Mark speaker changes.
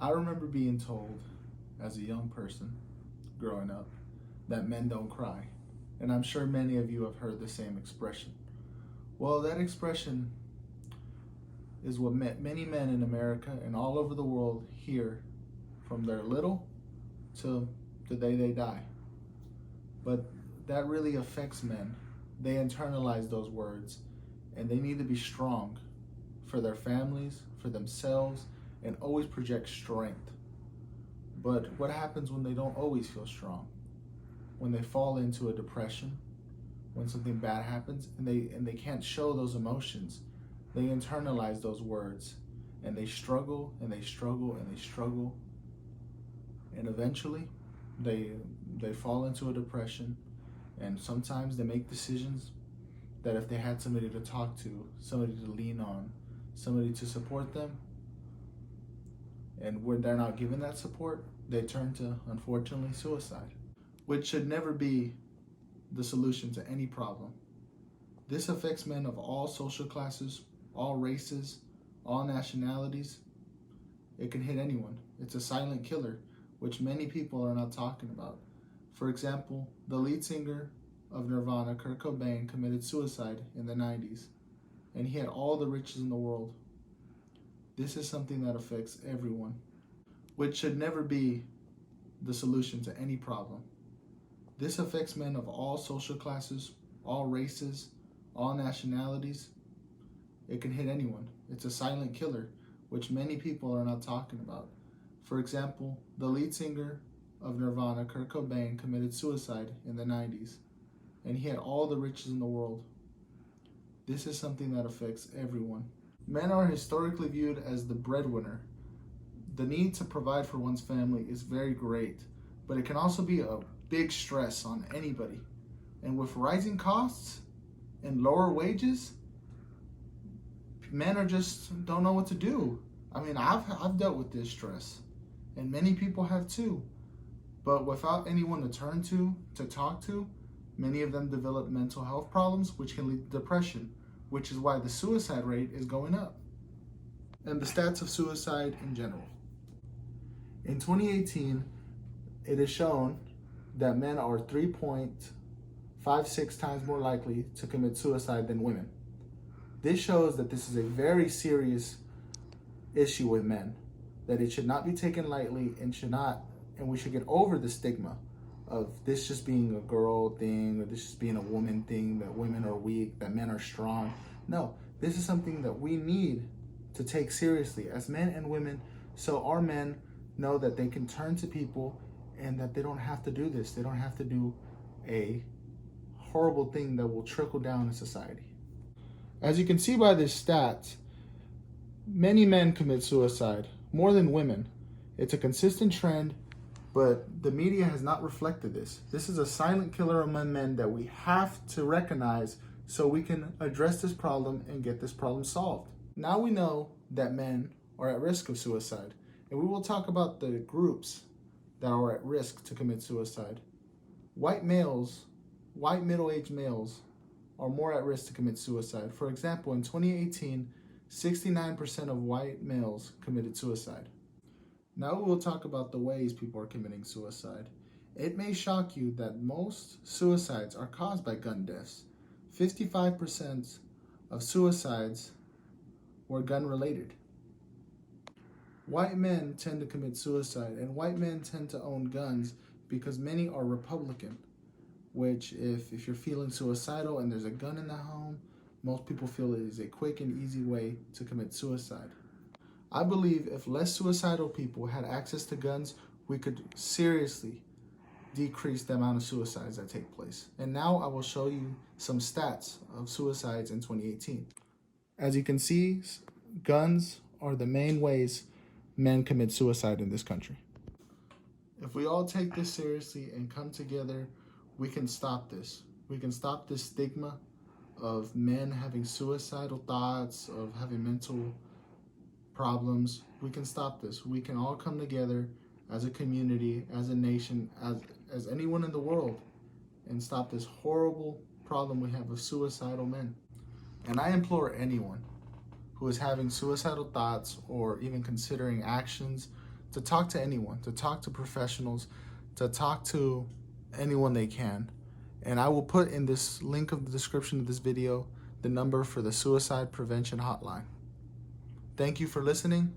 Speaker 1: I remember being told as a young person growing up that men don't cry. And I'm sure many of you have heard the same expression. Well, that expression is what many men in America and all over the world hear from their little to the day they die. But that really affects men. They internalize those words and they need to be strong for their families, for themselves, and always project strength. But what happens when they don't always feel strong? When they fall into a depression, when something bad happens and they can't show those emotions, they internalize those words and they struggle and they struggle and they struggle, and eventually they fall into a depression. And sometimes they make decisions that if they had somebody to talk to, somebody to lean on, somebody to support them, and when they're not given that support, they turn to, unfortunately, suicide, which should never be the solution to any problem. This affects men of all social classes, all races, all nationalities. It can hit anyone. It's a silent killer, which many people are not talking about. For example, the lead singer of Nirvana, Kurt Cobain, committed suicide in the 90s, and he had all the riches in the world. This is something that affects everyone, which should never be the solution to any problem. This affects men of all social classes, all races, all nationalities. It can hit anyone. It's a silent killer, which many people are not talking about. For example, the lead singer of Nirvana, Kurt Cobain, committed suicide in the 90s, and he had all the riches in the world. This is something that affects everyone. Men are historically viewed as the breadwinner. The need to provide for one's family is very great, but it can also be a big stress on anybody. And with rising costs and lower wages, men are just don't know what to do. I mean, I've dealt with this stress, and many people have too. But without anyone to turn to talk to, many of them develop mental health problems, which can lead to depression, which is why the suicide rate is going up. And the stats of suicide in general. In 2018, it is shown that men are 3.56 times more likely to commit suicide than women. This shows that this is a very serious issue with men, that it should not be taken lightly and we should get over the stigma of this just being a girl thing or this just being a woman thing, that women are weak, that men are strong. No, this is something that we need to take seriously as men and women, so our men know that they can turn to people and that they don't have to do this. They don't have to do a horrible thing that will trickle down in society. As you can see by this stat, many men commit suicide, more than women. It's a consistent trend, but the media has not reflected this. This is a silent killer among men that we have to recognize so we can address this problem and get this problem solved. Now we know that men are at risk of suicide, and we will talk about the groups that are at risk to commit suicide. White middle-aged males are more at risk to commit suicide. For example, in 2018, 69% of white males committed suicide. Now we will talk about the ways people are committing suicide. It may shock you that most suicides are caused by gun deaths. 55% of suicides were gun-related. White men tend to commit suicide, and white men tend to own guns because many are Republican, which if you're feeling suicidal and there's a gun in the home, most people feel it is a quick and easy way to commit suicide. I believe if less suicidal people had access to guns, we could seriously decrease the amount of suicides that take place. And now I will show you some stats of suicides in 2018. As you can see, guns are the main ways men commit suicide in this country. If we all take this seriously and come together, we can stop this. We can stop this stigma of men having suicidal thoughts, of having mental problems. We can stop this. We can all come together as a community, as a nation, as anyone in the world, and stop this horrible problem we have of suicidal men. And I implore anyone who is having suicidal thoughts or even considering actions to talk to anyone, to talk to professionals, to talk to anyone they can. And I will put in this link of the description of this video the number for the suicide prevention hotline. Thank you for listening.